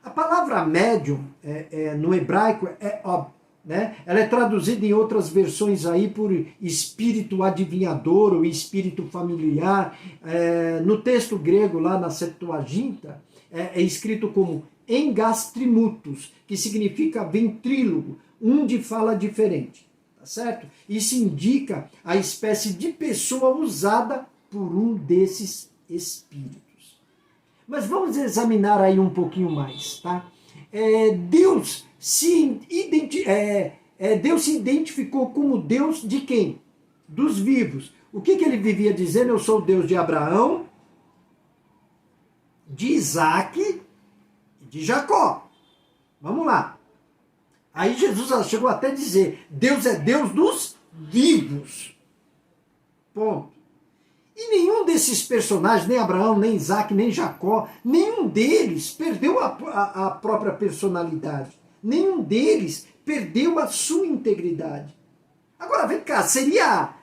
A palavra médium, no hebraico, é ob, né? Ela é traduzida em outras versões aí por espírito adivinhador ou espírito familiar. No texto grego, lá na Septuaginta, é escrito como engastrimutus, que significa ventrílogo, de fala diferente, tá certo? Isso indica a espécie de pessoa usada por um desses espíritos. Mas vamos examinar aí um pouquinho mais, tá? Deus se identificou como Deus de quem? Dos vivos. O que ele vivia dizendo? Eu sou o Deus de Abraão, de Isaac e de Jacó. Vamos lá. Aí Jesus chegou até a dizer, Deus é Deus dos vivos. Ponto. E nenhum desses personagens, nem Abraão, nem Isaac, nem Jacó, nenhum deles perdeu a própria personalidade. Nenhum deles perdeu a sua integridade. Agora, vem cá, seria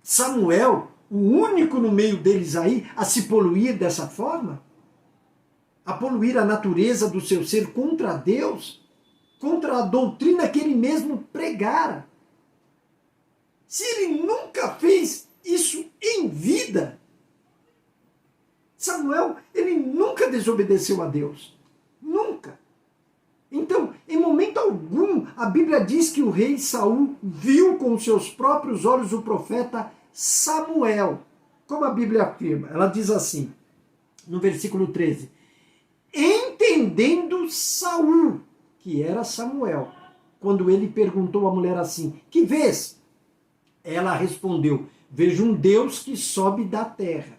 Samuel o único no meio deles aí a se poluir dessa forma? A poluir a natureza do seu ser contra Deus? Contra a doutrina que ele mesmo pregara? Se ele nunca fez isso em vida, Samuel, ele nunca desobedeceu a Deus. Nunca. Então, em momento algum, a Bíblia diz que o rei Saul viu com seus próprios olhos o profeta Samuel. Como a Bíblia afirma? Ela diz assim, no versículo 13, entendendo Saul, que era Samuel, quando ele perguntou à mulher assim, que vês? Ela respondeu, vejo um Deus que sobe da terra.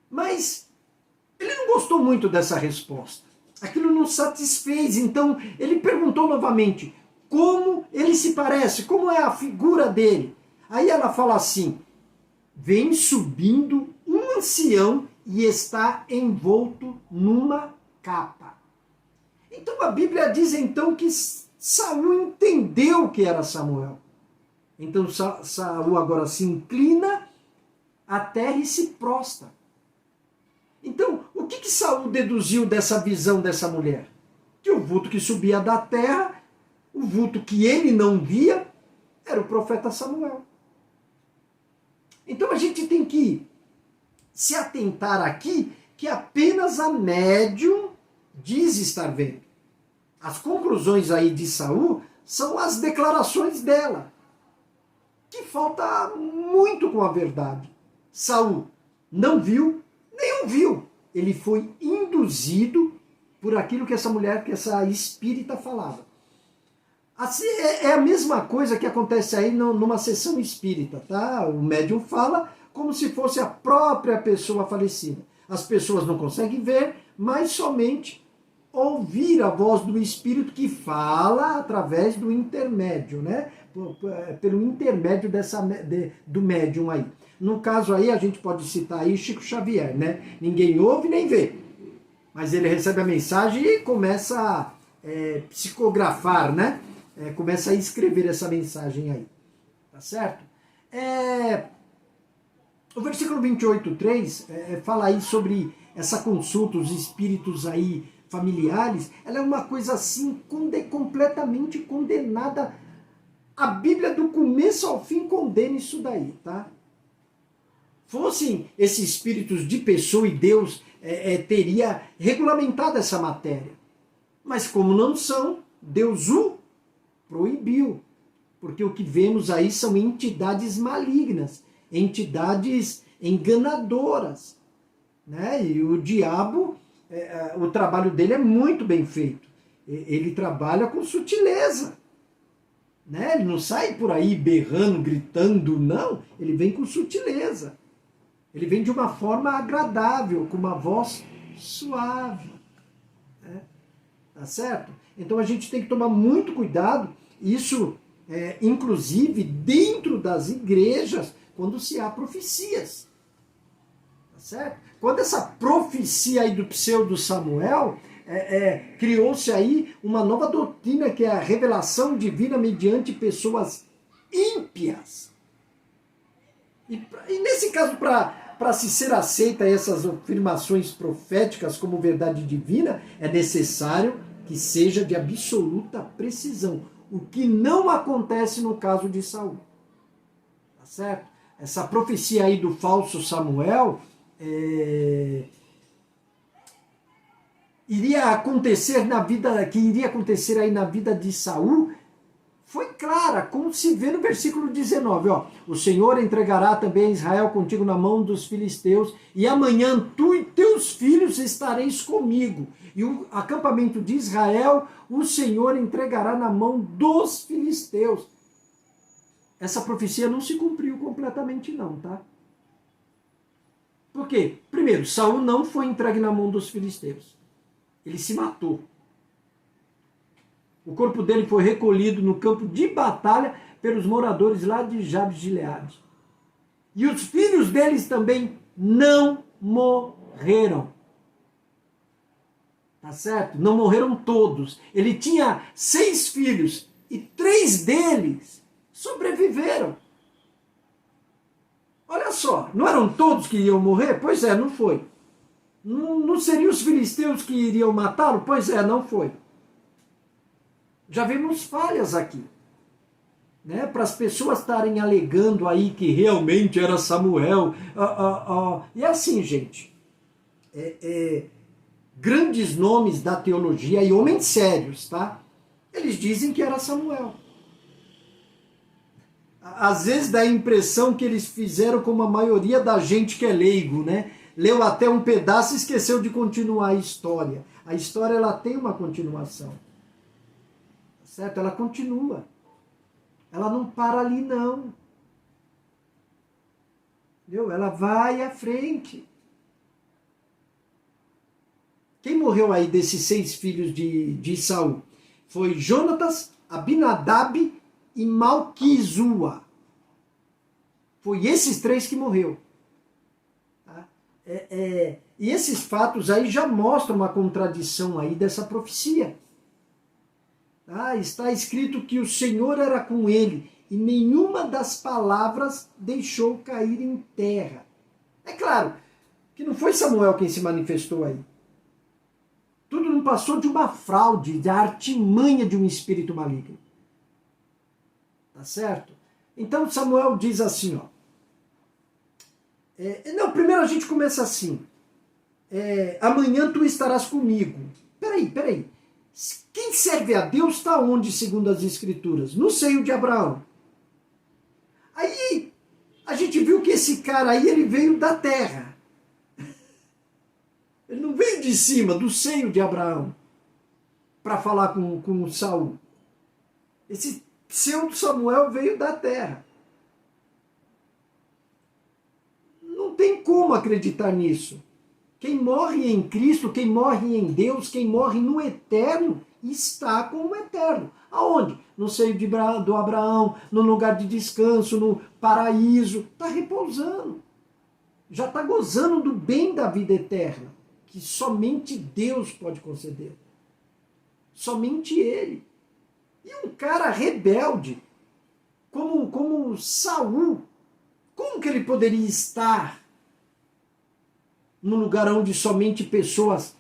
Mas ele não gostou muito dessa resposta. Aquilo não satisfez, então ele perguntou novamente, como ele se parece, como é a figura dele? Aí ela fala assim, vem subindo um ancião e está envolto numa capa. Então a Bíblia diz então que Saul entendeu que era Samuel. Então Saul agora se inclina à terra e se prostra. Então, o que Saul deduziu dessa visão dessa mulher? Que o vulto que subia da terra, o vulto que ele não via, era o profeta Samuel. Então a gente tem que se atentar aqui que apenas a médium diz estar vendo. As conclusões aí de Saul são as declarações dela, que falta muito com a verdade. Saul não viu, nem ouviu. Ele foi induzido por aquilo que essa mulher, que essa espírita falava. Assim, é a mesma coisa que acontece aí numa sessão espírita, tá? O médium fala como se fosse a própria pessoa falecida. As pessoas não conseguem ver, mas somente ouvir a voz do espírito que fala através do intermédio, né? Pelo intermédio do médium aí. No caso aí, a gente pode citar aí Chico Xavier, né? Ninguém ouve nem vê, mas ele recebe a mensagem e começa a psicografar, né? Começa a escrever essa mensagem aí, tá certo? O versículo 28:3 fala aí sobre essa consulta, os espíritos aí familiares. Ela é uma coisa assim completamente condenada. A Bíblia do começo ao fim condena isso daí, tá? Fossem esses espíritos de pessoa e Deus teria regulamentado essa matéria. Mas como não são, Deus o proibiu. Porque o que vemos aí são entidades malignas, entidades enganadoras, né? E o diabo, o trabalho dele é muito bem feito. Ele trabalha com sutileza, né? Ele não sai por aí berrando, gritando, não. Ele vem com sutileza. Ele vem de uma forma agradável, com uma voz suave, né? Tá certo? Então a gente tem que tomar muito cuidado, isso inclusive dentro das igrejas, quando se há profecias. Tá certo? Quando essa profecia aí do pseudo Samuel, criou-se aí uma nova doutrina, que é a revelação divina mediante pessoas ímpias. E nesse caso, para para se ser aceita essas afirmações proféticas como verdade divina, é necessário que seja de absoluta precisão, o que não acontece no caso de Saul. Tá certo? Essa profecia aí do falso Samuel iria acontecer aí na vida de Saul, foi clara, como se vê no versículo 19, ó, o Senhor entregará também Israel contigo na mão dos filisteus, e amanhã tu e teus filhos estareis comigo, e o acampamento de Israel o Senhor entregará na mão dos filisteus. Essa profecia não se cumpriu completamente não, tá? Por quê? Primeiro, Saul não foi entregue na mão dos filisteus. Ele se matou. O corpo dele foi recolhido no campo de batalha pelos moradores lá de Jabes de Gileade. E os filhos deles também não morreram. Tá certo? Não morreram todos. Ele tinha 6 filhos e 3 deles sobreviveram. Olha só, não eram todos que iam morrer? Pois é, não foi. Não seriam os filisteus que iriam matá-lo? Pois é, não foi. Já vimos falhas aqui, né? Para as pessoas estarem alegando aí que realmente era Samuel. E assim, gente, grandes nomes da teologia e homens sérios, tá? Eles dizem que era Samuel. Às vezes dá a impressão que eles fizeram como a maioria da gente que é leigo, né? Leu até um pedaço e esqueceu de continuar a história. A história, ela tem uma continuação. Certo? Ela continua. Ela não para ali, não. Entendeu? Ela vai à frente. Quem morreu aí desses 6 filhos de Saul? Foi Jonatas, Abinadab e Malquizua. Foi esses 3 que morreu. Tá? E esses fatos aí já mostram uma contradição aí dessa profecia. Está escrito que o Senhor era com ele e nenhuma das palavras deixou cair em terra. É claro que não foi Samuel quem se manifestou aí. Tudo não passou de uma fraude, da artimanha de um espírito maligno. Tá certo? Então Samuel diz assim, ó. Primeiro a gente começa assim. Amanhã tu estarás comigo. Peraí. Quem serve a Deus está onde, segundo as Escrituras? No seio de Abraão. Aí, a gente viu que esse cara aí, ele veio da terra. Ele não veio de cima, do seio de Abraão, para falar com Saul. Esse pseudo Samuel veio da terra. Não tem como acreditar nisso. Quem morre em Cristo, quem morre em Deus, quem morre no eterno, está com o eterno. Aonde? No seio do Abraão, no lugar de descanso, no paraíso. Está repousando. Já está gozando do bem da vida eterna, que somente Deus pode conceder. Somente Ele. E um cara rebelde, como Saul, como que ele poderia estar num lugar onde somente pessoas,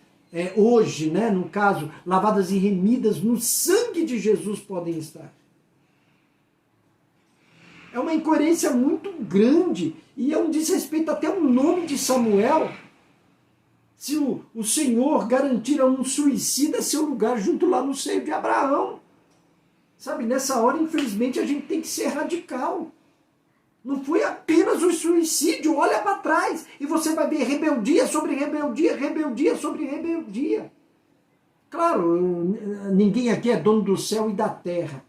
hoje, né, no caso, lavadas e remidas no sangue de Jesus podem estar? É uma incoerência muito grande e é um desrespeito até ao nome de Samuel. Se o Senhor garantir a um suicida seu lugar junto lá no seio de Abraão. Sabe, nessa hora, infelizmente, a gente tem que ser radical. Não foi apenas o suicídio, olha para trás e você vai ver rebeldia sobre rebeldia, rebeldia sobre rebeldia. Claro, ninguém aqui é dono do céu e da terra.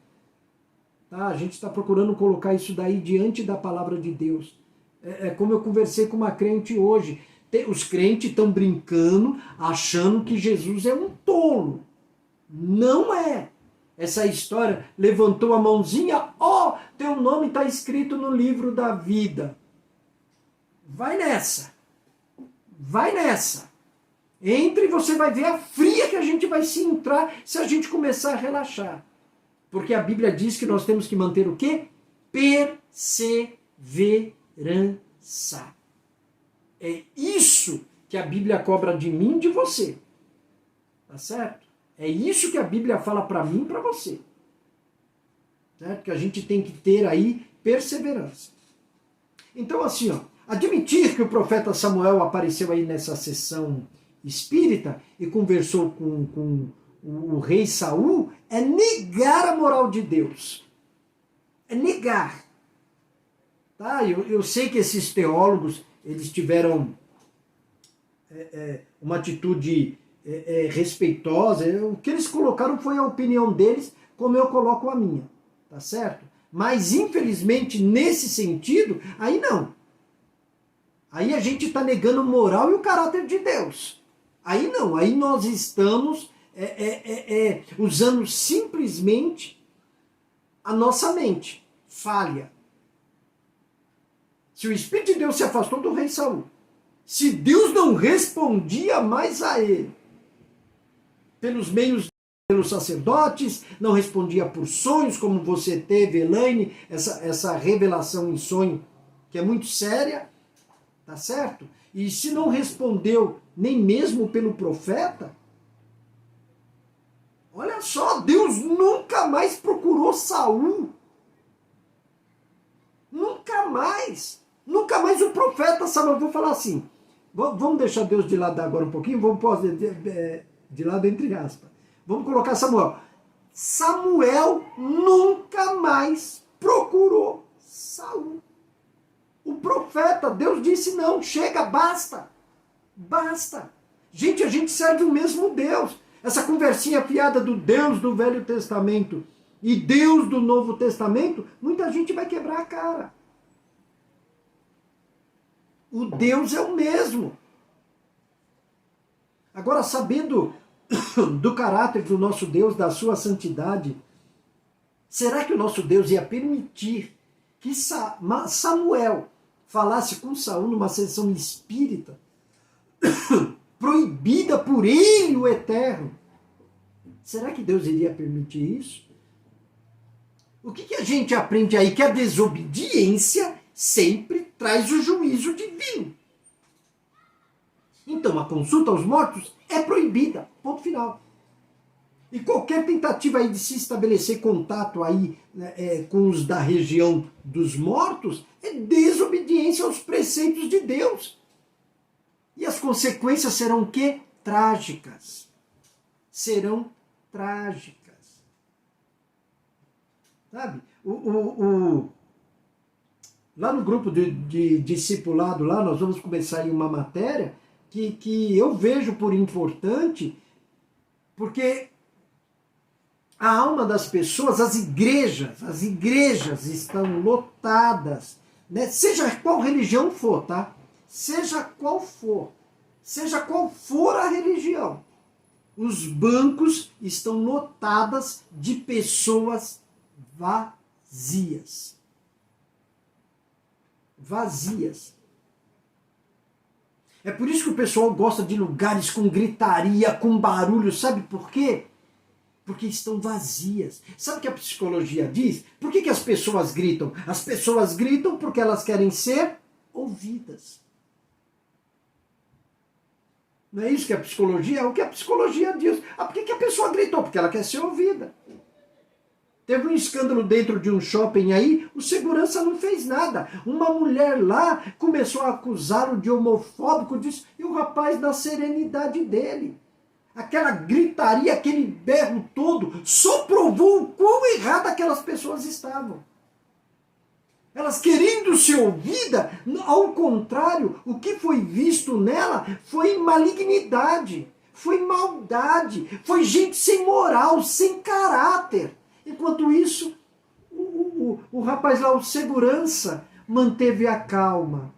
Tá? A gente está procurando colocar isso daí diante da palavra de Deus. Como eu conversei com uma crente hoje. Os crentes estão brincando, achando que Jesus é um tolo. Não é. Essa história, levantou a mãozinha, teu nome está escrito no livro da vida. Vai nessa. Vai nessa. Entre e você vai ver a fria que a gente vai se entrar se a gente começar a relaxar. Porque a Bíblia diz que nós temos que manter o quê? Perseverança. É isso que a Bíblia cobra de mim e de você. Tá certo? É isso que a Bíblia fala para mim e para você. Certo? Que a gente tem que ter aí perseverança. Então, assim, ó, admitir que o profeta Samuel apareceu aí nessa sessão espírita e conversou com o rei Saul é negar a moral de Deus. É negar. Tá? Eu sei que esses teólogos, eles tiveram uma atitude respeitosa. O que eles colocaram foi a opinião deles, como eu coloco a minha. Tá certo? Mas, infelizmente, nesse sentido, aí não. Aí a gente está negando a moral e o caráter de Deus. Aí não, aí nós estamos usando simplesmente a nossa mente. Falha. Se o Espírito de Deus se afastou do rei Saul, se Deus não respondia mais a ele, pelos meios, pelos sacerdotes, não respondia por sonhos, como você teve, Elaine, essa revelação em sonho, que é muito séria, tá certo? E se não respondeu nem mesmo pelo profeta, olha só, Deus nunca mais procurou Saul. Nunca mais. Nunca mais o profeta Samuel. Eu vou falar assim, vamos deixar Deus de lado agora um pouquinho, vamos pôr de lado entre aspas. Vamos colocar Samuel. Samuel nunca mais procurou Saul. O profeta, Deus disse não, chega, basta. Basta. Gente, a gente serve o mesmo Deus. Essa conversinha fiada do Deus do Velho Testamento e Deus do Novo Testamento, muita gente vai quebrar a cara. O Deus é o mesmo. Agora, sabendo do caráter do nosso Deus, da sua santidade, será que o nosso Deus ia permitir que Samuel falasse com Saul numa sessão espírita, proibida por ele, o Eterno? Será que Deus iria permitir isso? O que a gente aprende aí? Que a desobediência sempre traz o juízo divino. Então, a consulta aos mortos é proibida. Ponto final. E qualquer tentativa aí de se estabelecer contato aí, com os da região dos mortos é desobediência aos preceitos de Deus. E as consequências serão o quê? Trágicas. Serão trágicas. Sabe? Lá no grupo de discipulado, lá nós vamos começar aí uma matéria que eu vejo por importante, porque a alma das pessoas, as igrejas estão lotadas, né? Seja qual religião for, tá? Seja qual for a religião, os bancos estão lotadas de pessoas vazias. Vazias. É por isso que o pessoal gosta de lugares com gritaria, com barulho, sabe por quê? Porque estão vazias. Sabe o que a psicologia diz? Por que as pessoas gritam? As pessoas gritam porque elas querem ser ouvidas. Não é isso que a psicologia é? O que a psicologia diz? Por que a pessoa gritou? Porque ela quer ser ouvida. Teve um escândalo dentro de um shopping aí, o segurança não fez nada. Uma mulher lá começou a acusá-lo de homofóbico, e o rapaz, na serenidade dele, aquela gritaria, aquele berro todo, só provou o quão errado aquelas pessoas estavam. Elas querendo ser ouvidas, ao contrário, o que foi visto nela foi malignidade, foi maldade, foi gente sem moral, sem caráter. Enquanto isso, o rapaz lá, o segurança, manteve a calma.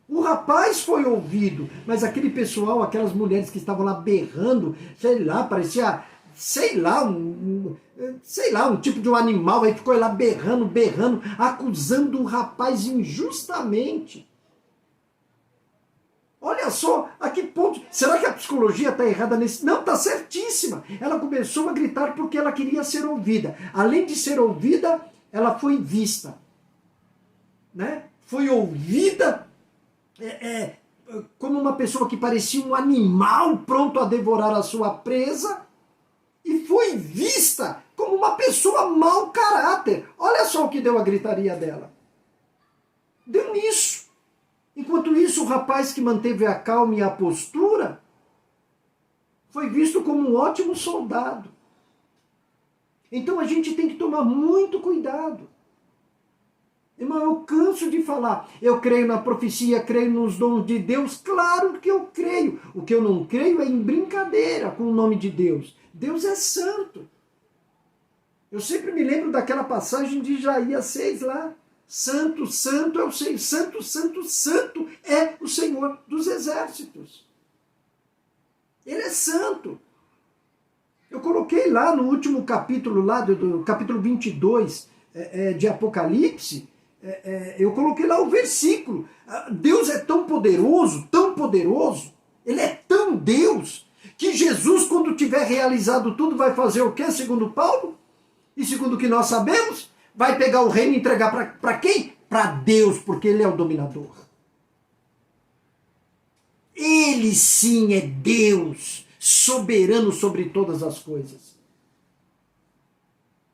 O rapaz foi ouvido, mas aquele pessoal, aquelas mulheres que estavam lá berrando, sei lá, parecia, um tipo de um animal, aí ficou lá berrando, acusando o rapaz injustamente. Olha só, a que ponto... Será que a psicologia está errada nesse... Não, está certíssima. Ela começou a gritar porque ela queria ser ouvida. Além de ser ouvida, ela foi vista. Né? Foi ouvida como uma pessoa que parecia um animal pronto a devorar a sua presa, e foi vista como uma pessoa mau caráter. Olha só o que deu a gritaria dela. Deu nisso. Enquanto isso, o rapaz que manteve a calma e a postura foi visto como um ótimo soldado. Então a gente tem que tomar muito cuidado. Irmão, eu canso de falar, eu creio na profecia, creio nos dons de Deus, claro que eu creio. O que eu não creio é em brincadeira com o nome de Deus. Deus é santo. Eu sempre me lembro daquela passagem de Isaías 6 lá. Santo, santo é o Senhor, santo, santo, santo é o Senhor dos exércitos. Ele é santo. Eu coloquei lá no último capítulo, lá do capítulo 22 de Apocalipse, eu coloquei lá o versículo. Deus é tão poderoso, ele é tão Deus, que Jesus, quando tiver realizado tudo, vai fazer o quê, segundo Paulo? E segundo o que nós sabemos, vai pegar o reino e entregar para quem? Para Deus, porque ele é o dominador. Ele sim é Deus, soberano sobre todas as coisas.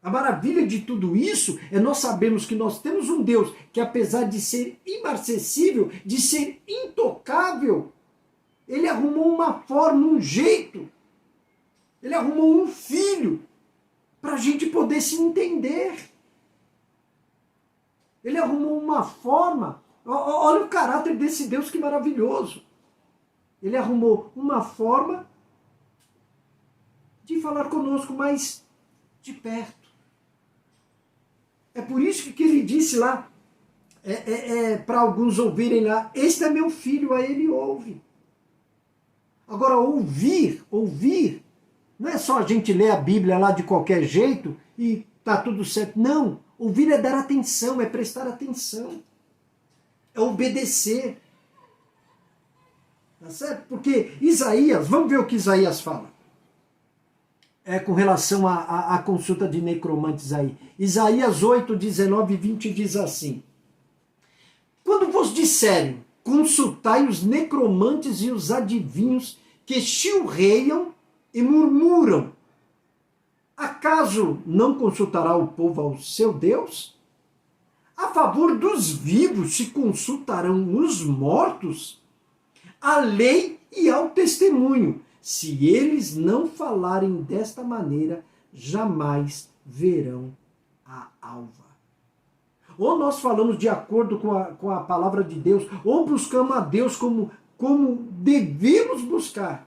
A maravilha de tudo isso é nós sabermos que nós temos um Deus que, apesar de ser imarcessível, de ser intocável, ele arrumou uma forma, um jeito. Ele arrumou um filho para a gente poder se entender. Ele arrumou uma forma. Olha o caráter desse Deus, que maravilhoso. Ele arrumou uma forma de falar conosco mais de perto. É por isso que ele disse lá, para alguns ouvirem lá, este é meu filho, a ele ouve. Agora, ouvir, não é só a gente ler a Bíblia lá de qualquer jeito e tá tudo certo. Não, ouvir é dar atenção, é prestar atenção, é obedecer. Tá certo? Porque Isaías, vamos ver o que Isaías fala. Com relação à consulta de necromantes aí. Isaías 8, 19 e 20 diz assim: quando vos disserem, consultai os necromantes e os adivinhos que chilreiam e murmuram, acaso não consultará o povo ao seu Deus? A favor dos vivos se consultarão os mortos? A lei e ao testemunho. Se eles não falarem desta maneira, jamais verão a alva. Ou nós falamos de acordo com a palavra de Deus, ou buscamos a Deus como devemos buscar,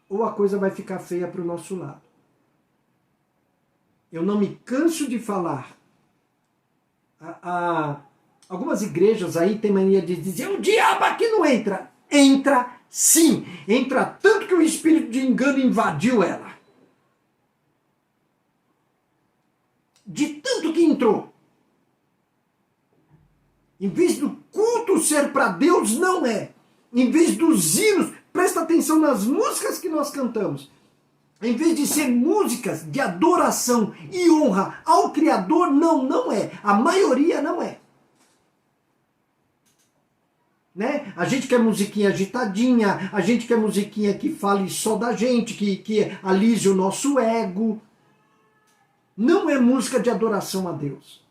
ou a coisa vai ficar feia para o nosso lado. Eu não me canso de falar. Algumas igrejas aí têm mania de dizer, o diabo aqui não entra. Entra sim, entra tanto que o espírito de engano invadiu ela. De tanto que entrou. Em vez do culto ser para Deus, não é. Em vez dos hinos, presta atenção nas músicas que nós cantamos. Em vez de ser músicas de adoração e honra ao Criador, não é. A maioria não é. Né? A gente quer musiquinha agitadinha, a gente quer musiquinha que fale só da gente, que alise o nosso ego. Não é música de adoração a Deus.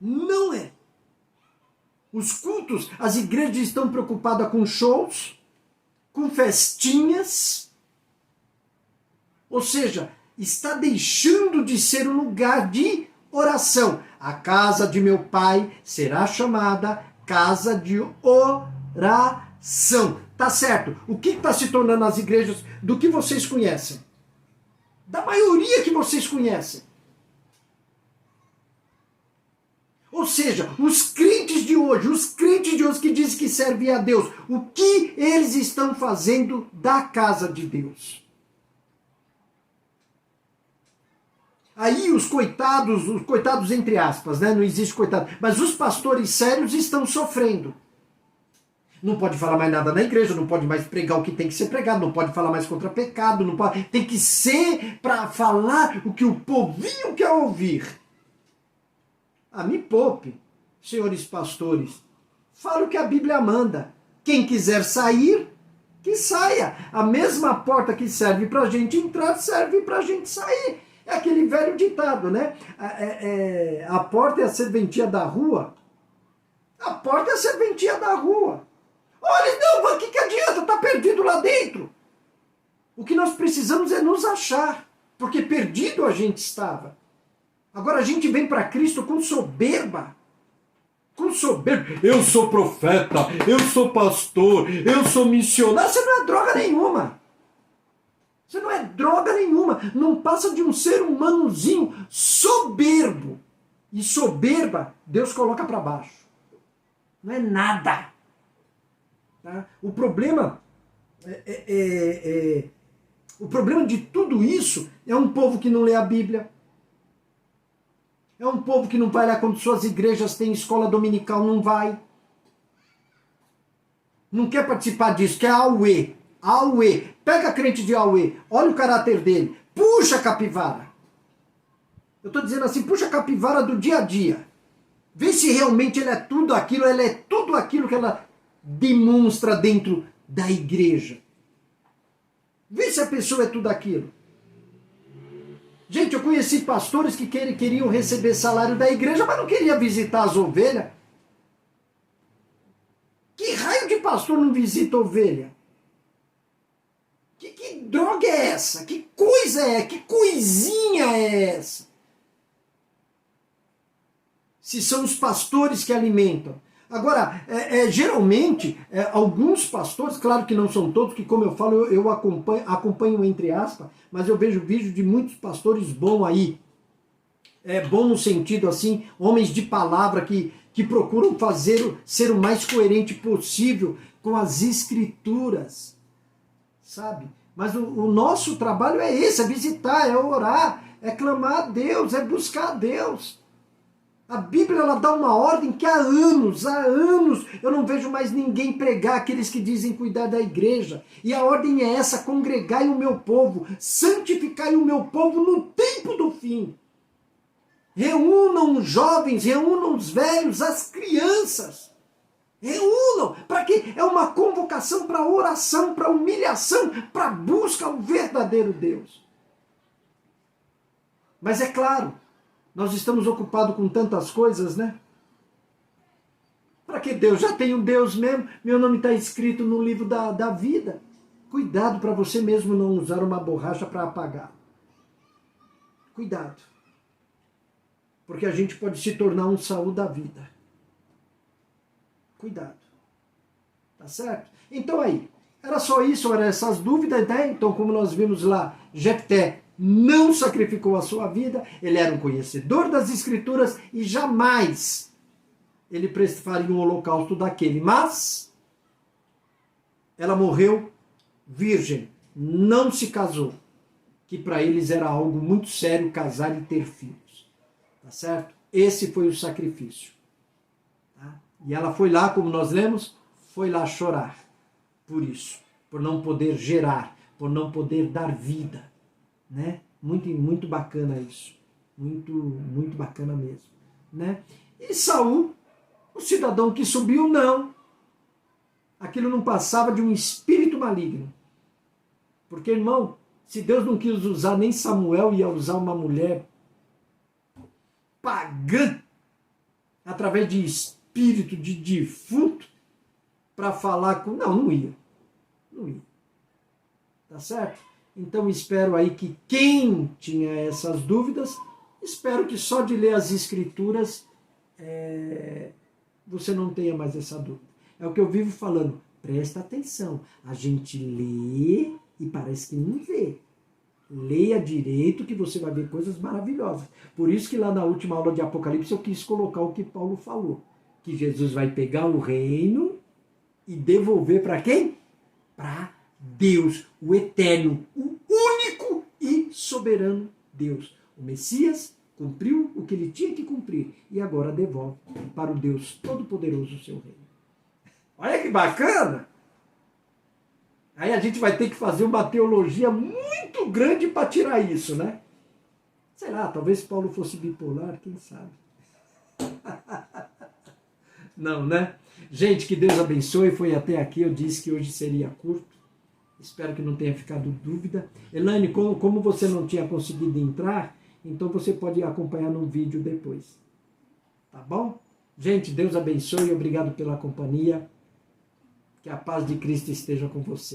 Não é. Os cultos, as igrejas estão preocupadas com shows, com festinhas. Ou seja, está deixando de ser um lugar de oração. A casa de meu pai será chamada casa de oração. Tá certo. O que está se tornando as igrejas do que vocês conhecem? Da maioria que vocês conhecem. Ou seja, os crentes de hoje que dizem que servem a Deus, o que eles estão fazendo da casa de Deus? Aí os coitados entre aspas, né? Não existe coitado, mas os pastores sérios estão sofrendo. Não pode falar mais nada na igreja, não pode mais pregar o que tem que ser pregado, não pode falar mais contra pecado, não pode, tem que ser para falar o que o povinho quer ouvir. Me poupe, senhores pastores, Fala o que a Bíblia manda. Quem quiser sair, que saia. A mesma porta que serve para a gente entrar, serve para a gente sair. É aquele velho ditado, né? A porta é a serventia da rua. A porta é a serventia da rua. Olha, não, o que adianta? Tá perdido lá dentro. O que nós precisamos é nos achar, porque perdido a gente estava. Agora a gente vem para Cristo com soberba. Com soberba. Eu sou profeta, eu sou pastor, eu sou missionário. Você não é droga nenhuma. Você não é droga nenhuma. Não passa de um ser humanozinho soberbo. E soberba, Deus coloca para baixo. Não é nada. Tá? O problema o problema de tudo isso é um povo que não lê a Bíblia. É um povo que não vai lá quando suas igrejas têm escola dominical, não vai. Não quer participar disso, quer auê. Auê. Pega a crente de auê, olha o caráter dele. Puxa a capivara. Eu estou dizendo assim, puxa a capivara do dia a dia. Vê se realmente ela é tudo aquilo que ela demonstra dentro da igreja. Vê se a pessoa é tudo aquilo. Gente, eu conheci pastores que queriam receber salário da igreja, mas não queriam visitar as ovelhas. Que raio de pastor não visita ovelha? Que droga é essa? Que coisa é? Que coisinha é essa? Se são os pastores que alimentam. Agora, geralmente, alguns pastores, claro que não são todos, que como eu falo, eu acompanho entre aspas, mas eu vejo vídeo de muitos pastores bons aí. Bom no sentido assim, homens de palavra que procuram ser o mais coerente possível com as escrituras, sabe? Mas o nosso trabalho é esse, é visitar, é orar, é clamar a Deus, é buscar a Deus. A Bíblia ela dá uma ordem que há anos eu não vejo mais ninguém pregar, aqueles que dizem cuidar da igreja. E a ordem é essa: congregai o meu povo, santificai o meu povo no tempo do fim. Reúnam os jovens, reúnam os velhos, as crianças. Reúnam, para quê? É uma convocação para oração, para humilhação, para busca ao verdadeiro Deus. Mas é claro, nós estamos ocupados com tantas coisas, né? Para que Deus? Já tem um Deus mesmo, meu nome está escrito no livro da vida. Cuidado para você mesmo não usar uma borracha para apagar. Cuidado. Porque a gente pode se tornar um Saul da vida. Cuidado. Tá certo? Então aí, era só isso, eram essas dúvidas, né? Então, como nós vimos lá, Jefté não sacrificou a sua vida, ele era um conhecedor das Escrituras e jamais ele faria um holocausto daquele. Mas ela morreu virgem, não se casou, que para eles era algo muito sério casar e ter filhos. Tá certo? Esse foi o sacrifício. Tá? E ela foi lá, como nós lemos, foi lá chorar por isso, por não poder gerar, por não poder dar vida. Né? Muito bacana isso. Muito bacana mesmo. Né? E Saul, o cidadão que subiu, não. Aquilo não passava de um espírito maligno. Porque, irmão, se Deus não quis usar nem Samuel, ia usar uma mulher pagã, através de espírito de defunto, para falar com... Não ia. Não ia. Tá certo? Então espero aí que quem tinha essas dúvidas, espero que só de ler as Escrituras você não tenha mais essa dúvida. É o que eu vivo falando, presta atenção, a gente lê e parece que não vê. Leia direito que você vai ver coisas maravilhosas. Por isso que lá na última aula de Apocalipse eu quis colocar o que Paulo falou, que Jesus vai pegar o reino e devolver para quem? Para Deus, o eterno, o único e soberano Deus. O Messias cumpriu o que ele tinha que cumprir e agora devolve para o Deus Todo-Poderoso o seu reino. Olha que bacana! Aí a gente vai ter que fazer uma teologia muito grande para tirar isso, né? Sei lá, talvez Paulo fosse bipolar, quem sabe? Não, né? Gente, que Deus abençoe. Foi até aqui. Eu disse que hoje seria curto. Espero que não tenha ficado dúvida. Elaine, como você não tinha conseguido entrar, então você pode acompanhar no vídeo depois. Tá bom? Gente, Deus abençoe. Obrigado pela companhia. Que a paz de Cristo esteja com você.